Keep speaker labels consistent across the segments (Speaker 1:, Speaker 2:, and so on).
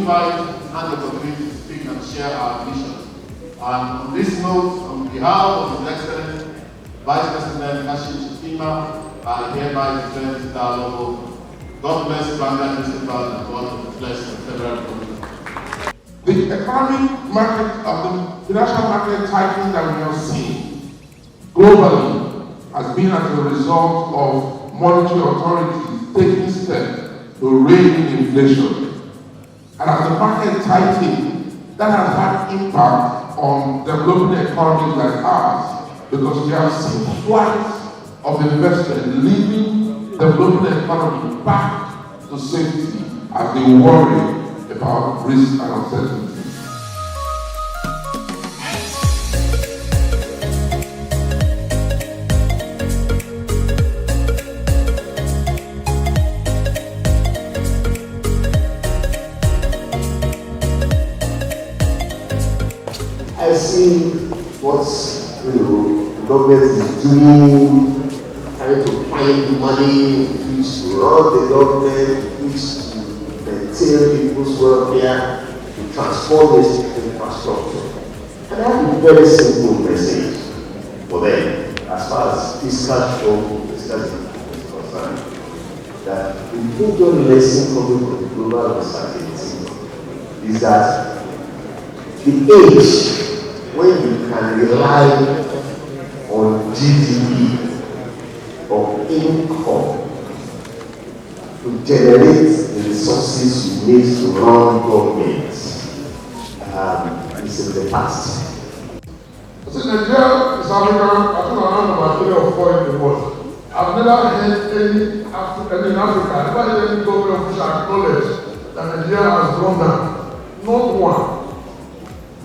Speaker 1: invite and the opportunity to speak and share our vision. And on this note, on behalf of His Excellency Vice President Kashim Shettima, I hereby declare this dialogue. God bless Vanguard Municipal and God bless the Federal Republic.
Speaker 2: The economic market of the financial market tightening that we have seen globally has been as a result of monetary authorities taking steps to rein in inflation. And as the market tightening, that has had impact on developing economies like ours, because we have seen flights of investors leaving developing economy back to safety as they worry about risk and uncertainty.
Speaker 3: I see what the government is doing, trying to find the money which to run the government, which to maintain people's welfare, to transform this infrastructure. And I have a very simple message for them as far as fiscal discussion is concerned. That the major lesson coming from the global uncertainty is that the age when you can rely on GDP or income to generate the resources you need to run government is in the past.
Speaker 2: So Nigeria is Africa, I think around about 3 or 4 in the world. I've never heard any in Africa, I've never heard any government official acknowledge that Nigeria has gone down. Not one.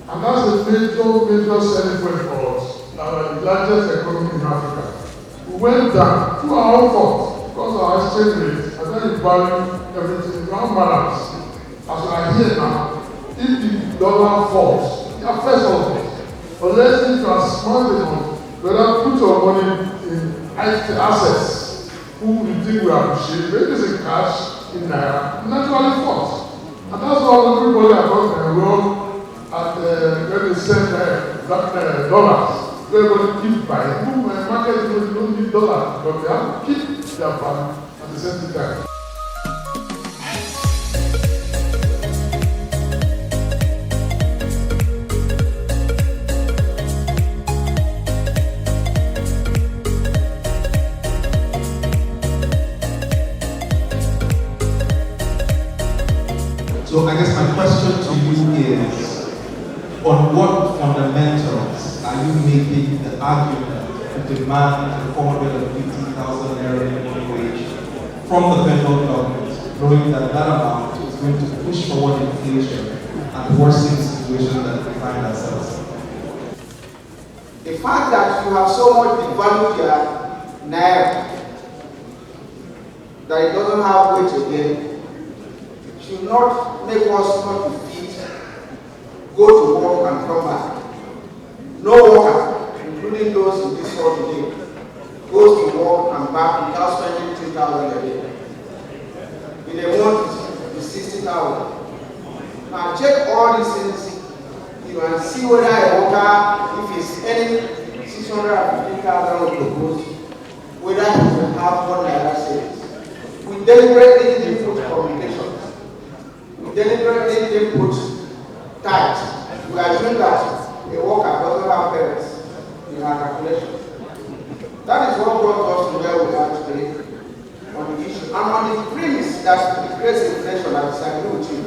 Speaker 2: And that's a major selling point for us. That are the largest economy in Africa. We went down through our own fault because of our exchange rate and then we value everything around balance. As we are here now, if the dollar falls, it affects all of us. But let's think transform the money, whether put your money in assets who you think we appreciate, maybe it's in cash, in naira, naturally falls. And that's why everybody across the world. And when they send dollars, everybody keep buying. Who market people don't need dollars, but they have to keep their value at the same time.
Speaker 4: So I guess my question to you is, on what fundamentals are you making the argument to demand 450,000 naira minimum wage from the federal government, knowing that that amount is going to push forward inflation and worsen the situation that we find ourselves in?
Speaker 5: The fact that you have so much devalued your naira that it doesn't have weight again should not make us not defeat. Go to work and come back. No worker, including those in this hall today, goes to work and back without spending 2,000 a day. In a month, it's 60,000. Now check all these things, and see whether a worker, if it's any 650,000 proposed, whether he will have 1 naira savings. We deliberately didn't put communications. We deliberately didn't put tight. We assume that a worker doesn't have parents in our calculation. That is what brought us to where we are today on the issue. And on the premise that it creates inflation, I disagree with you.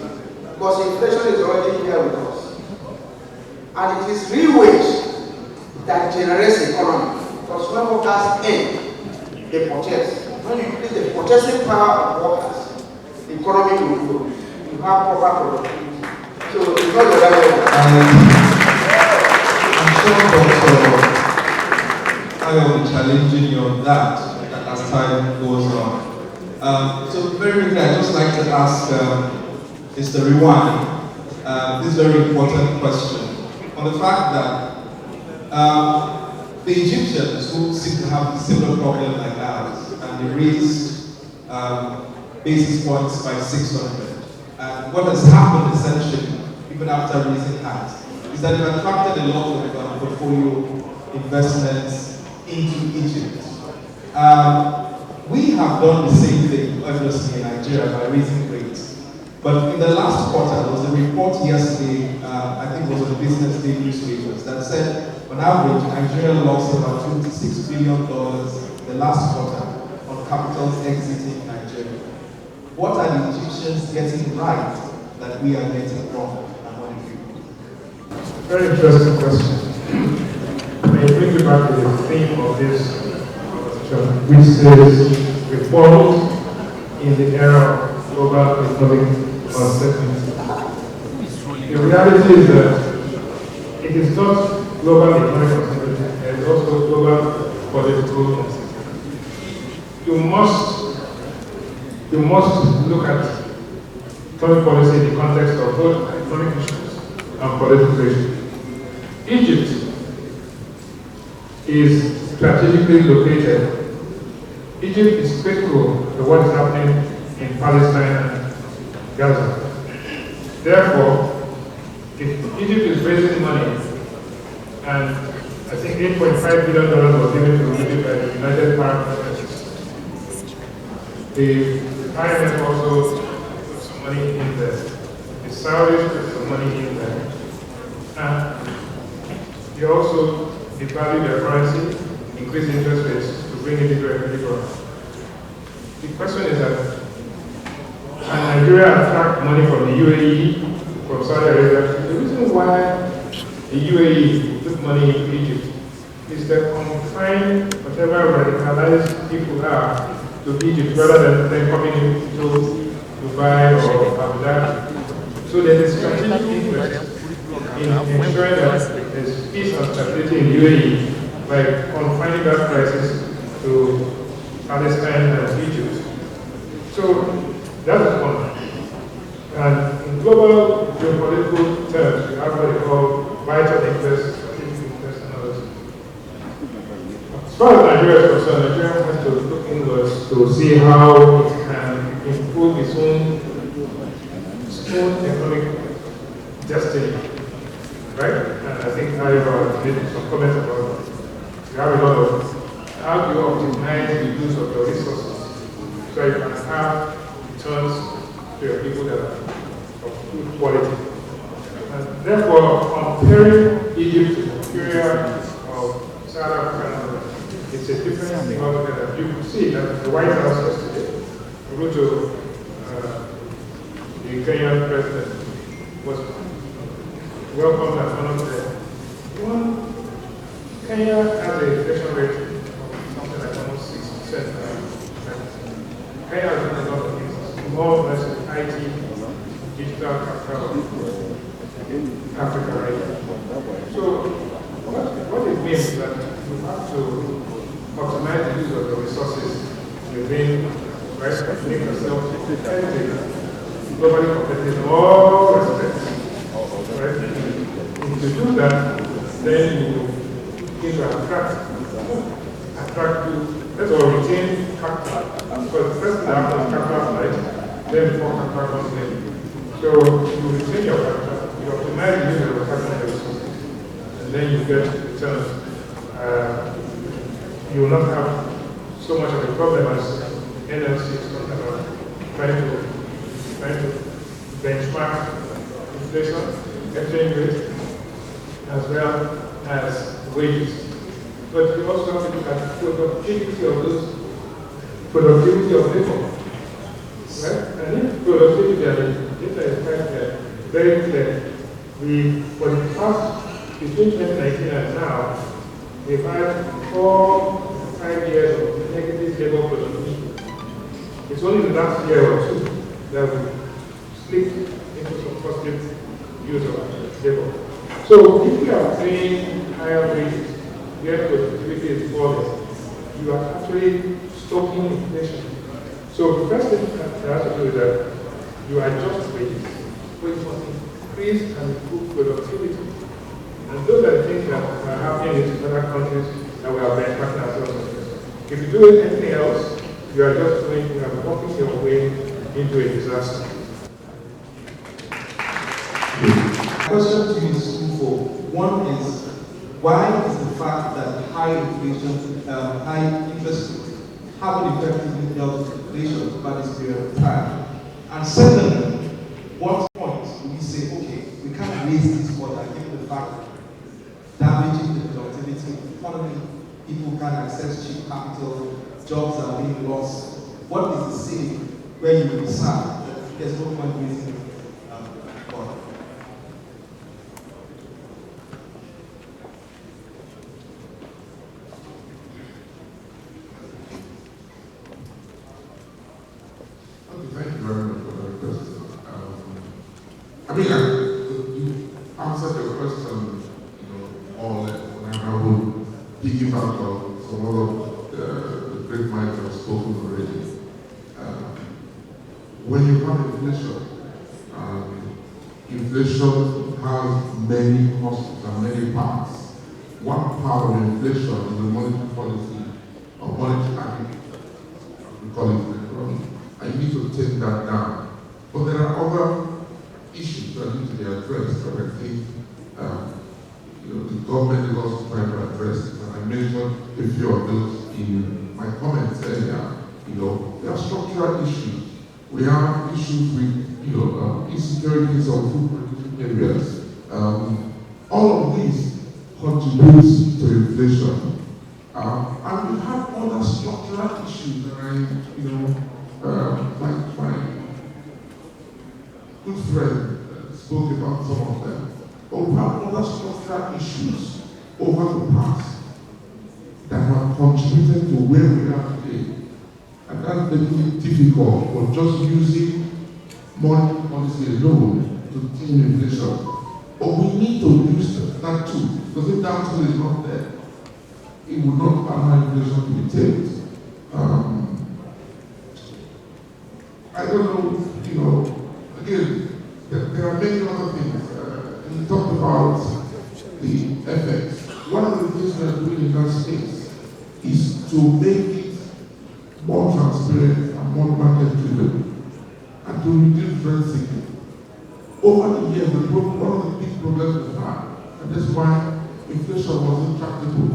Speaker 5: Because inflation is already here with us. And it is real wage that generates economy. Because when workers earn, they purchase. When you increase the purchasing power of workers, the economy will grow. You have proper productivity. So it's not the right way.
Speaker 4: I'm sure Dr. I am challenging you on that as time goes on. So very quickly, I'd just like to ask Mr. Rewind this very important question on the fact that the Egyptians who seem to have a similar problem like ours, and they raised basis points by 600. And what has happened essentially, even after raising hands, is that they've attracted a lot of portfolio investments into Egypt. We have done the same thing, obviously, in Nigeria by raising rates. But in the last quarter, there was a report yesterday, I think it was on the Business Day newspapers, that said, on average, Nigeria lost about $26 billion the last quarter on capitals exiting Nigeria. What are the Egyptians getting right that we are getting wrong?
Speaker 2: Very interesting question. May I bring you back to the theme of this conversation, which says reforms in the era of global economic uncertainty. The reality is that it is not global economic uncertainty, there is also global political uncertainty. You must look at economic policy in the context of both economic issues and political issues. Egypt is strategically located. Egypt is critical to what is happening in Palestine and Gaza. Therefore, if Egypt is raising money, and I think $8.5 billion was given to Egypt by the United Arab Emirates, the IMF also put some money in there. The Saudis put some money in there. And they also devalue their currency, increase interest rates to bring it into a equilibrium. The question is that, can Nigeria attract money from the UAE, from Saudi Arabia? The reason why the UAE took money into Egypt is that confine whatever radicalized people are to Egypt rather than them coming into Dubai or Abu Dhabi. So there is strategic interest in ensuring that there's peace and stability in the UAE by confining that crisis to Palestine and Egypt. So that is one. And in global geopolitical terms, we have what they call vital interests, strategic interests, and others. As far as Nigeria is concerned, Nigeria has to look inwards to see how it can improve its own economic destiny. Right? And I think I made some comments about it. You have a lot of how do you optimize the use of your resources so you can have returns to your people that are of good quality. And therefore, comparing Egypt to Nigeria or South Africa, it's a different thing altogether. You could see that the White House yesterday, we wrote to the Kenyan president, was welcome as one of the Kenya has a inflation rate of something like almost 6%. Kenya has done a lot of things, more or less IT, digital capital in Africa right now. So what it means is that you have to optimize the use of the resources within, right, make yourself competitive, globally competitive in all respects. Right? If you do that, then you begin to attract you, let's all retain capital. Because the first thing that happens is capital flight, then before capital comes in. So you retain your capital, you optimize the use of your capital resources, and then you get returns. You will not have so much of a problem as NLC is talking about trying to benchmark inflation, exchange rate, as well as wages. But we also have to look at productivity of labor. Right? And if productivity and data is quite very clear, for the past, between 2019 and now, we've had 4 or 5 years of negative labor productivity. It's only the last year or two that we slipped into some positive use of labor. So if you are paying higher wages, where productivity is falling, you are actually stoking inflation. So the first thing that has to do is that you adjust wages, but you must increase and improve productivity. And those are the things that are happening in other countries that we are benchmarking ourselves on. If you do anything else, you are just walking your way into a disaster.
Speaker 4: question to you is twofold. One is, why is the fact that high inflation, high interest rates haven't effectively dealt with inflation over this period of time? And secondly, what point do we say, okay, we can't raise this further given the fact that damaging the productivity of the economy, people can't access cheap capital, jobs are being lost. What is the saying where you will decide that there's no point raising further?
Speaker 2: Thank you very much for that question. I mean, you answered the question, more or less, and I will piggyback on some of the great minds have spoken already. When you have inflation, inflation has many causes and many parts. One part of inflation is the monetary policy or monetary, we call it economy. I need to take that down. But there are other issues that need to be addressed that I think the government is also trying to address. And I mentioned a few of those in my comments earlier. There are structural issues. We have issues with insecurities of food producing areas. All of these contributes to inflation. And we have other structural issues that my good friend spoke about some of them. But we have other structural issues over the past that have contributed to where we are today. And that's making it difficult for just using money policy alone to tame inflation. But we need to use that tool, because if that tool is not there, it will not allow inflation to be tamed. I don't know, again, there are many other things. We talked about the FX. One of the things we are doing in that space is to make it more transparent and more market-driven, and to reduce rent seeking. Over the years, one of the big problems we had, and that's why inflation was intractable,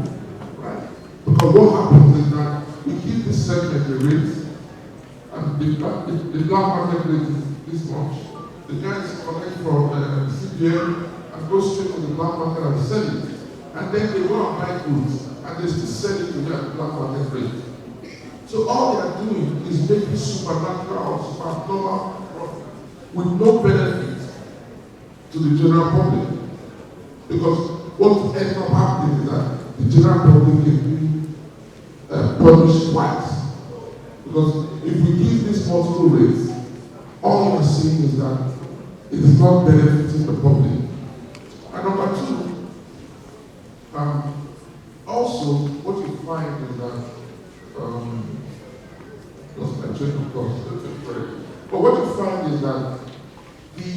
Speaker 2: right? Because what happens is that we give this segment a rate, and the black market rate is this much. The guys collect from CPM and go straight to the black market and sell it. And then they go and buy goods, and they still sell it to their black market rate. So all they are doing is making supernatural or supernormal profit with no benefit to the general public. Because what ends up happening is that the general public is being punished twice. Because if we give these multiple rates, all you're seeing is that it is not benefiting the public. And number two, also what you find is that but what you find is that the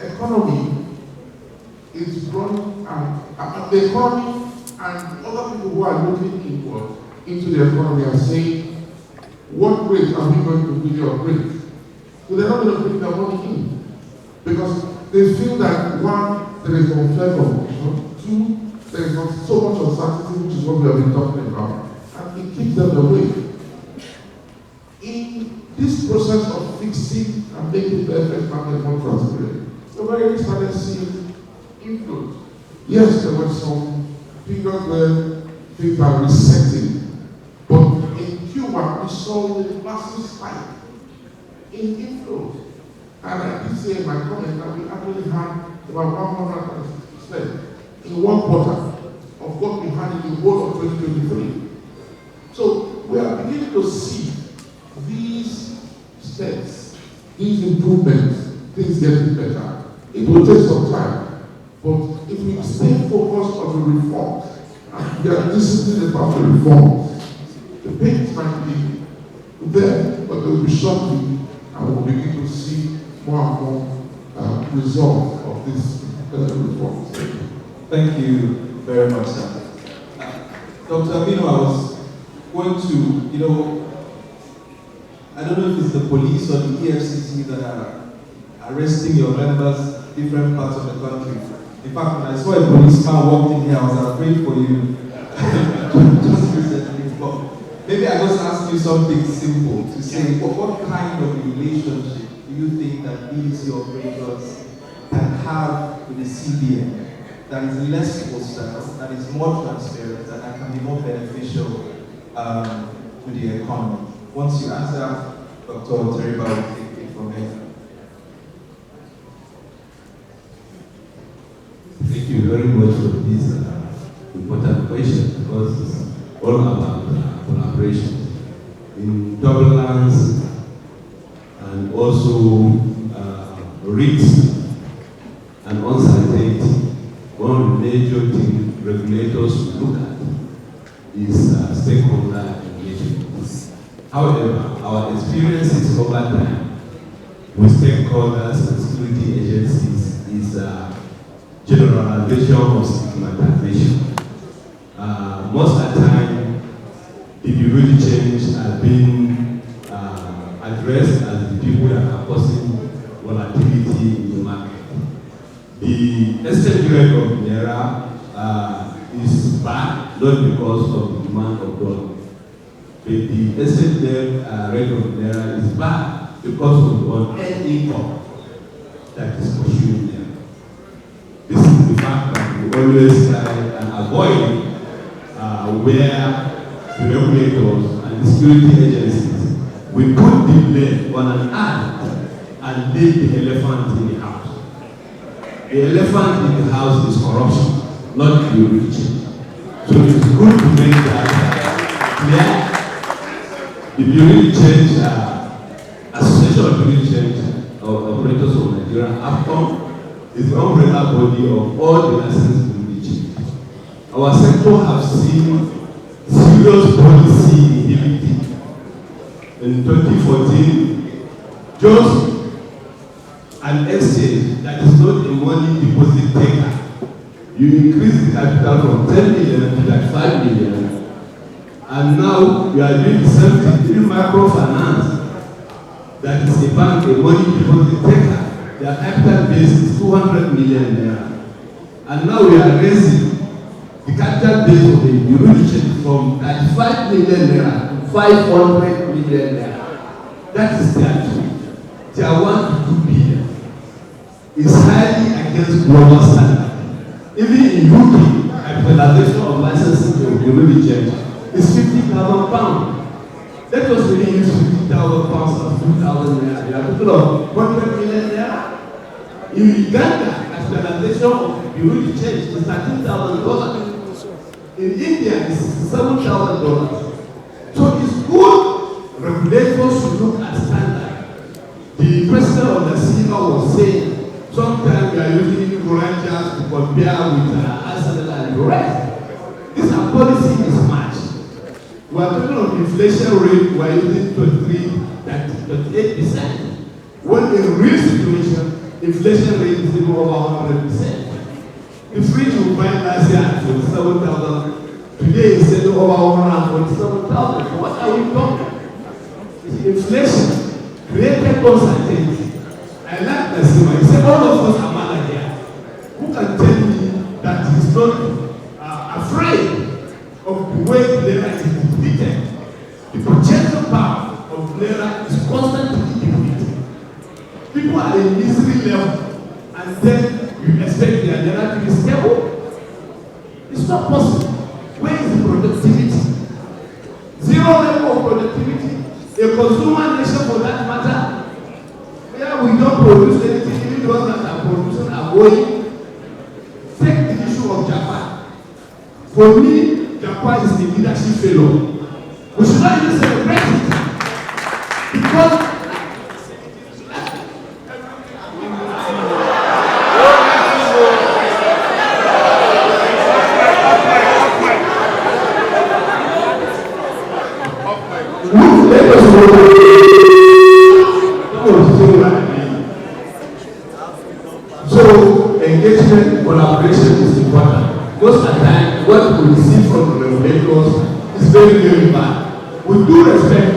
Speaker 2: economy is running, and the economy and other people who are looking inward into the economy are saying, what rate are we going to really operate? So they're not going to bring their money in. Because they feel that one, there is unfair competition, two, there is not so much uncertainty, which is what we have been talking about, and it keeps them away. In this process of fixing and making the FX market more transparent, we already started seeing inflows. Yes, there were some periods where things are resetting, but in Q1 we saw a massive spike in inflows. And I did say in my comment that we actually had about 100% in one quarter of what we had in the whole of 2023. So we are beginning to see these steps, these improvements, things getting better. It will take some time, but if we stay focused on the reforms, and we are disciplined about the reforms, the pains might be there, but they will be shortly, and we'll begin to see more and more results of these reforms.
Speaker 4: Thank you very much, sir. Dr. Aminu, I was going to, I don't know if it's the police or the EFCC that are arresting your members different parts of the country. In fact, when I saw a policeman walked in here, I was afraid for you. Just recently. But maybe I just ask you something simple to say, what kind of relationship do you think that these your operators can have with the CBN that is less hostile, that is more transparent, and that can be more beneficial to the economy? Once you answer, Dr. Teriba will take it from here.
Speaker 6: Thank you very much for this important question, because it's all about collaboration in turbulence and also risks and uncertainty. One of the major things regulators look at is stakeholder engagement. However, our experiences over time with stakeholders and security agencies is generalization of stigmatization. Most of the time, if you really change are being addressed as the people that are causing volatility in the market. The exchange rate of Naira is bad, not because of the demand of dollar. But the exchange rate of Naira is bad because of the unearned income that is pursuing them. This is the fact that we always try and avoid where the regulators and the security agencies we put the blame on an ant and leave the elephant in the house. The elephant in the house is corruption, not the religion. So it's good to make that clear. If you really change Association of Really Change Operators of Nigeria, AFCON is the umbrella body of all the licensed religions. Our sector has seen serious policy inhibiting. In 2014, just an exchange that is not a money deposit taker. You increase the capital from 10 million to like 5 million. And now you are doing the same thing through microfinance. That is a bank, a money deposit taker. Their capital base is 200 million naira. And now we are raising the capital base of the jurisdiction from 35 million naira to 500 million naira. That is their two. Tier 1 to 2 billion. Is highly against global standard. Even in UK, capitalization of licensing of religion is £50,000. Let us really use £50,000 as 2,000 naira. There are people of 100 million naira. In Uganda, capitalization of religion is $13,000. In India, it's $7,000. So it's good regulators should look at standard. The president of the CIMA was saying, sometimes we are using Rangers to compare with Arsenal and the rest. This policy is matched. We are talking of inflation rate, we are using 28%. When in real situation, inflation rate is even over 100%. The fridge we buy last year at 47,000, today is selling over 147,000. So what are we talking? Inflation created uncertainty. I like the schema. He said all of us are mad here. Who can tell me that he's not afraid of the way Naira is depleted? The purchasing power of Naira is constantly depleted. People are in misery level, and then you expect their Naira to be stable? It's not possible. Where is the productivity? Zero level of productivity. A consumer nation for that matter. Where we don't produce anything, even those that are producing are going. Take the issue of Japan. For me, Japan is the leadership failure. We should not even celebrate it. Because so engagement, collaboration is important. Most of the time, what we receive from the regulators is very, very bad. With due respect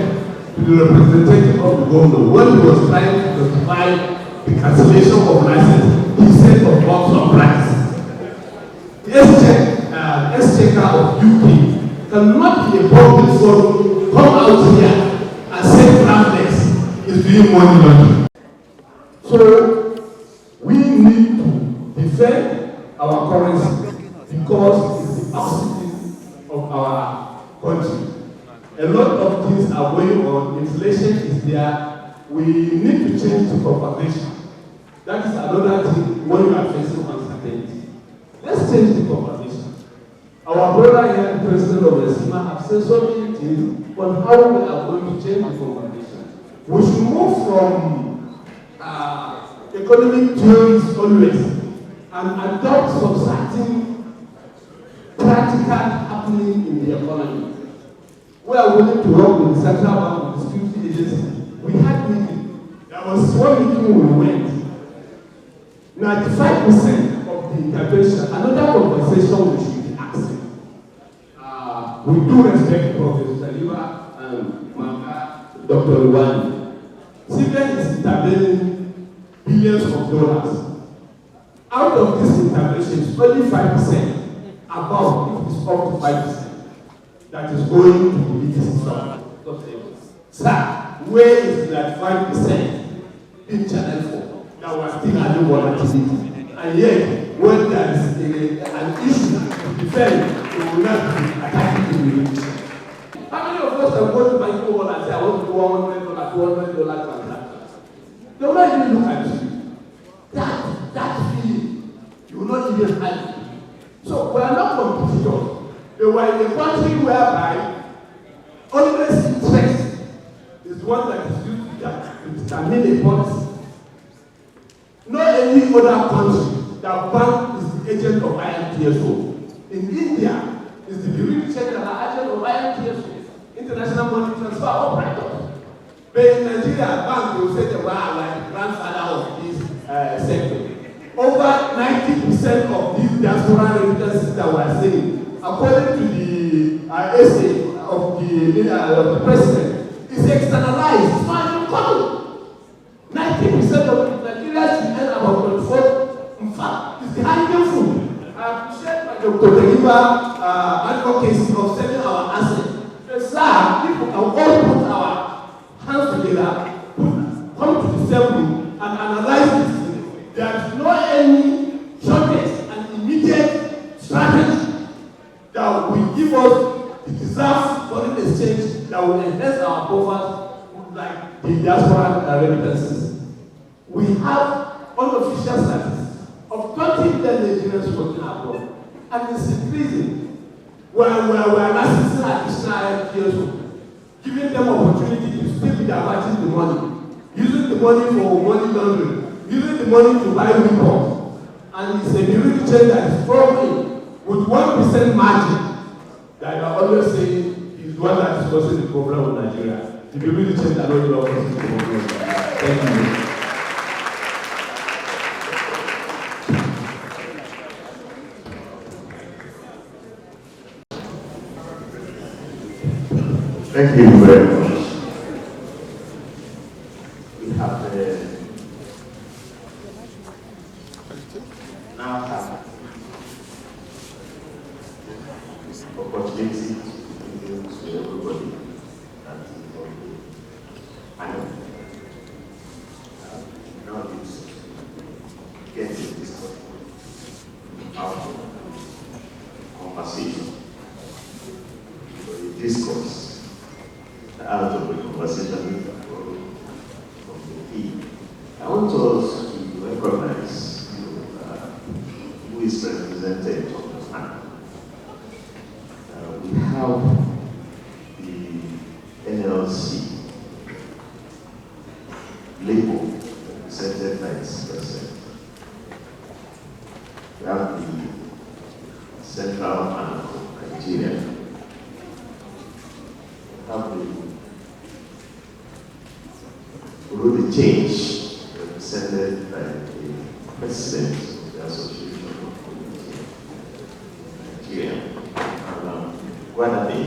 Speaker 6: to the representative of the government, when he was trying to justify
Speaker 7: the cancellation of license instead of option price. The exchequer of UK cannot be a public forum come out here and say Framlex is doing money laundering. So we need to defend our currency because it's the oxygen of our country. A lot of things are going on, inflation is there, we need to change the conversation. That is another thing when you are facing uncertainty. Let's change the conversation. Our brother here, the president of the SEMA, have said so many things on how we are going to change the conversation. We should move from economic theories always and adopt some certain practical happening in the economy. We are willing to work with the central bank, with the security agency. We had meeting. There was one meeting we went. 95% of the intervention, another conversation we should be asking. We do respect Professor Saliba and Menta, Dr. Luminaries. Civil is intervening billions of dollars. Out of this intervention, only 5%, above, it is up to 5%. That is going to be this sir, where is that 5% in channel 4 that was still having volatility? And yet, when there is an issue to defend, we will not be attacking the religion. How many of us are going to buy gold and say, I want to do $100, $200 transaction? They will not even look at you. That feeling, you will not even have it. So, we are not competitors. They were in a country whereby always interest is one that is used to determine a policy. Not any other country that bank is the agent of IMTSO. In India, is the Bureau General agent of IMTSO, International Money Transfer Operator. But in Nigeria, bank will say they were like grandfather of this sector. Over 90% of these diaspora remittances that we are seeing, according to the essay of the president, is externalized. It's not even coming. 90% of Nigerians should earn about 24. In fact, it's the hanging fruit. I appreciate my Dr. Deliver advocacy of selling our assets. Sir, people can all put our hands together, come to the same room, and analyze this. There is no any shortage and immediate strategy that will give us the deserved foreign exchange that will enhance our buffers like the diaspora remittances. We have unofficial statistics of 20 million Nigerians working abroad, and it's increasing. We're assisting additional NGOs, giving them opportunity to still be diverting the money, using the money for money laundering, using the money to buy weapons, and it's a new change that is forming with 1% margin that you are always saying is one that is causing the problem in Nigeria. The really change that already causing the problem. Thank you.
Speaker 3: Thank you very much. We have now have this opportunity to give to everybody that is on the panel. Now it's getting this out of conversation, for the discourse. Out of the conversation from the team. I want us to recognize who is represented on the panel. We have the NLC label represented by its president. We have the Central Bank of Nigeria. We have the Rule change represented by the president of the Association of Nigeria, Guadalupe,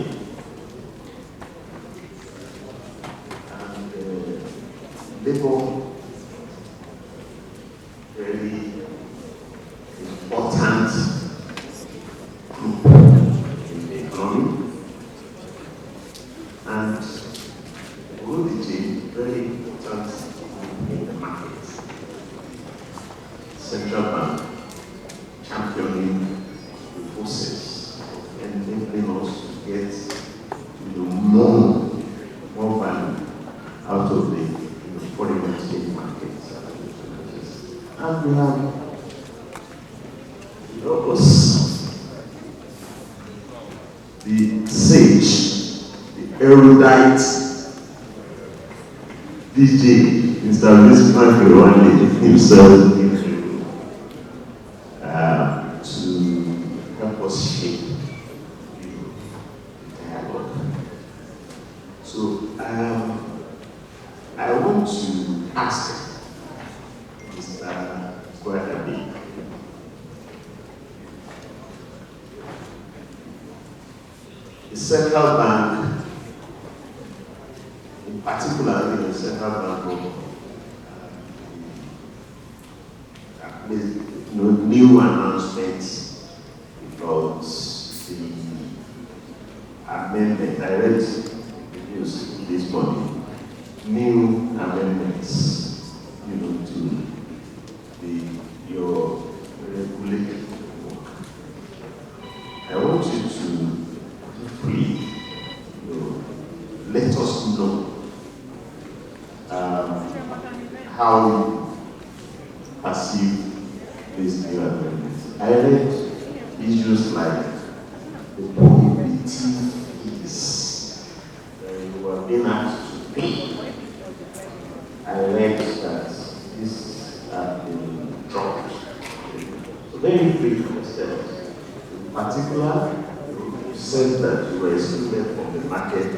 Speaker 3: and Labour markets. And we have us, the sage, the erudite DJ, Mr. Lisman Kirwani himself to help us shape the dialogue. So I want to ask Mr. Gwadabi, the central bank, in particular the central bank of new announcements about the amendment. I read the news this morning. New amendments, to your regulated work. I want you to briefly, let us know how you perceive these new amendments. I read issues like the prohibitive fees you were being asked to pay. I read that these have been dropped. So let me brief myself. In particular, you said that you were excluded from the market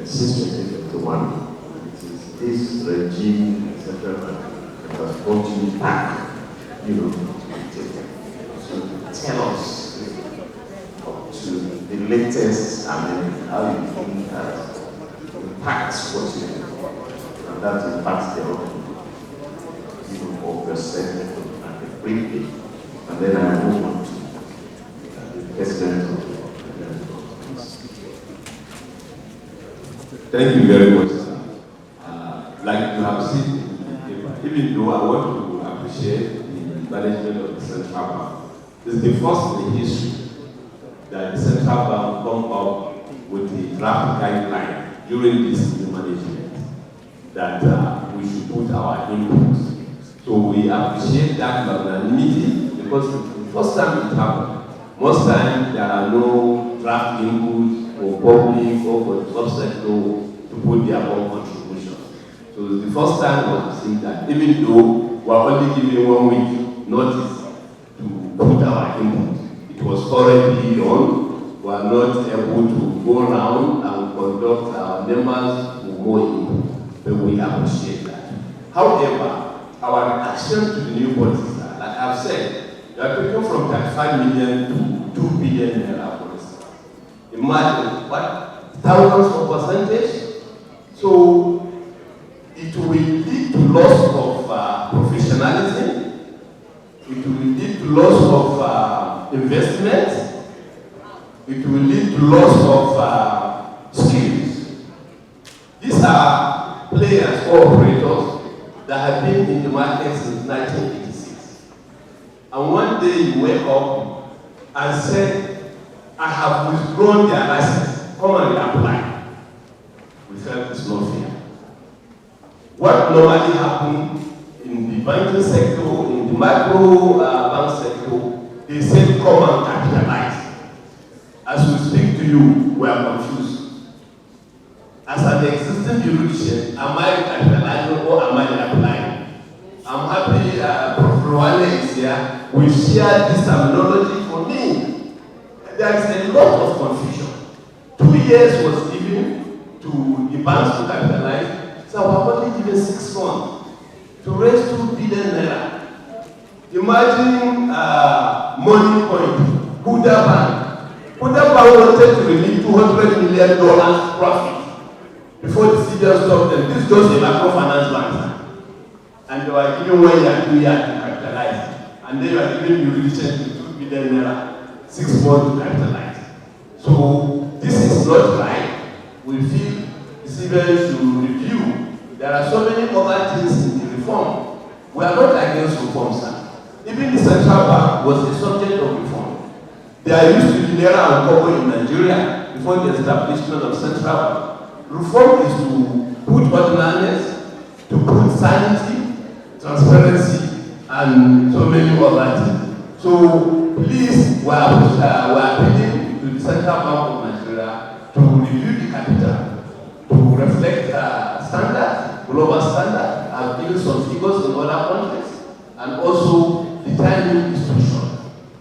Speaker 3: since 2021. It is this regime, etc., that has brought you back, to tell us up to the latest amendment, how you think that impacts what you do, and that impacts the outcome, of your segment of the market briefly, and then I move on to the president of the
Speaker 6: Thank you very much, sir. Like you have seen, even though I want to appreciate the management of the central bank, it's the first in history that the central bank come up with the draft guideline during this new management that we should put our inputs. So we appreciate that magnanimity because the first time it happened. Most times there are no draft inputs for public or for the subsector to put their own contribution. So the first time was to see that even though we are only given 1 week notice to put our input, it was already done. We are not able to go around and conduct our members with more input, but we appreciate that. However, our reaction to the new policies, like I've said, we are taking from 35 million to 2 billion naira policy. Imagine what thousands of percentage. So it will lead to loss of professionalism. It will lead to loss of investment. It will lead to loss of skills. These are players or operators that have been in the market since 1986. And one day you wake up and say, I have withdrawn their license, come and reapply. We felt it's not fair. What normally happens in the banking sector, in the micro bank sector, they say come and capitalize. As we speak to you, we are confused. As an existing jurisdiction, am I capitalizing or am I reapplying? I'm happy Prof. Rwanda is here. We share this terminology for me. There is a lot of confusion. 2 years was given to the banks to capitalize, so we are only given 6 months to raise 2 billion naira. Imagine Money Point, Buddha Bank. Buddha Bank wanted to release $200 million profit before the CBN stopped them. This is just a microfinance bank. And they were given 1 year, 2 years to capitalize. And then you are giving jurisdiction to 2 billion naira, 6 months to capitalize. So this is not right. We feel the CBN should review. There are so many other things in the reform. We are not against reform, sir. Even the central bank was a subject of reform. There used to be naira and kobo in Nigeria before the establishment of central bank. Reform is to put ordinance, to put
Speaker 7: sanity, transparency, and so many other things. So please, we are appealing to the Central Bank of Nigeria to review the capital to reflect standard, global standard. I've given some figures in other countries, and also the timing institution,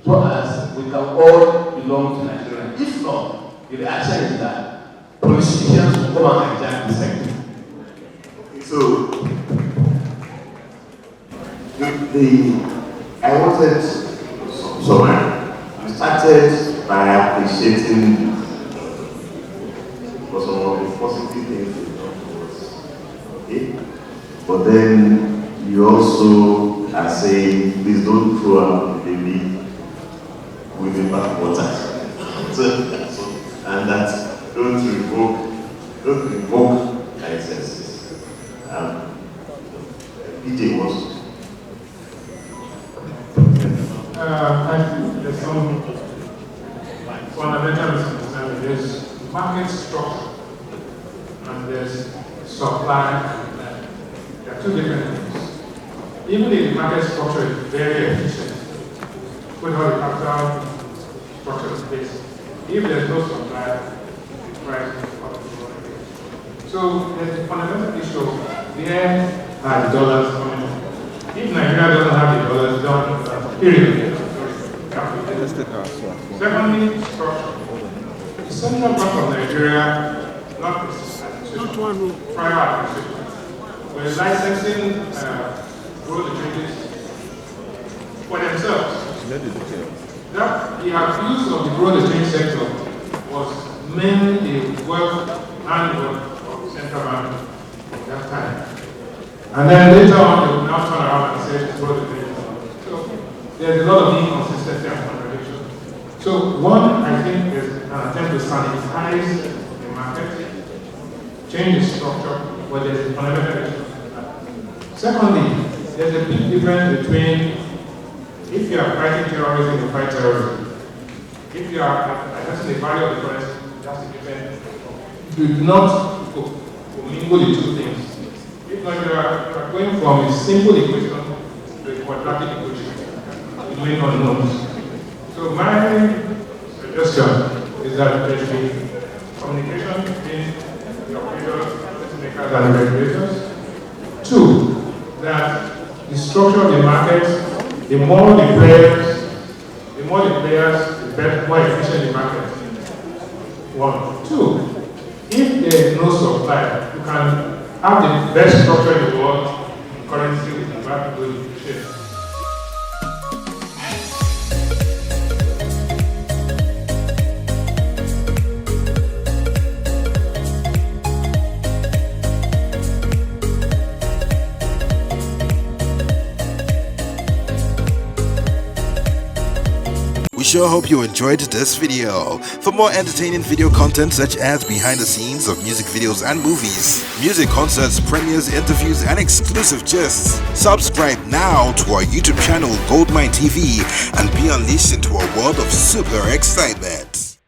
Speaker 7: so as we can all belong to Nigeria. If not, the reaction is that politicians will come and hijack the sector.
Speaker 3: So, I wanted you started by appreciating for some of the positive things you've done to us, okay? But then you also are saying, please don't throw out the baby with the bathwater. And that don't revoke licenses. PJ wants to.
Speaker 2: I think there's some fundamental misunderstanding. There's market structure and there's supply and demand. There are two different things. Even if the market structure is very efficient, put all the capital structure in place, if there's no supply, the price is up. So there's a fundamental issue of where are the dollars coming from. If Nigeria doesn't have the dollars, don't period. Secondly, structure. The Central Bank of Nigeria, not prior administration, were licensing road changes for themselves. That the abuse of the road change sector was mainly the work and work of the Central Bank at that time. And then later on, they will now turn around and say it's road change. So there's a lot of inconsistency and contradiction. So one, I think, is an attempt to sanitize the market, change the structure, but there's a fundamental issue. Secondly, there's a big difference between if you are fighting terrorism, you fight terrorism. If you are addressing the value of the currency, that's a different. You do not commingle the two things. If not, you are going from a simple equation to a quadratic equation. Doing unknowns. So my suggestion is that there should be communication between the operators, policymakers, and the regulators. Two, that the structure of the market, the more the players, the more efficient the market. One. Two, if there is no supply, you can have the best structure in the world, currency with the market will depreciate.
Speaker 8: We sure hope you enjoyed this video. For more entertaining video content such as behind the scenes of music videos and movies, music concerts, premieres, interviews, and exclusive gists, subscribe now to our YouTube channel GoldmyneTV and be unleashed into a world of super excitement.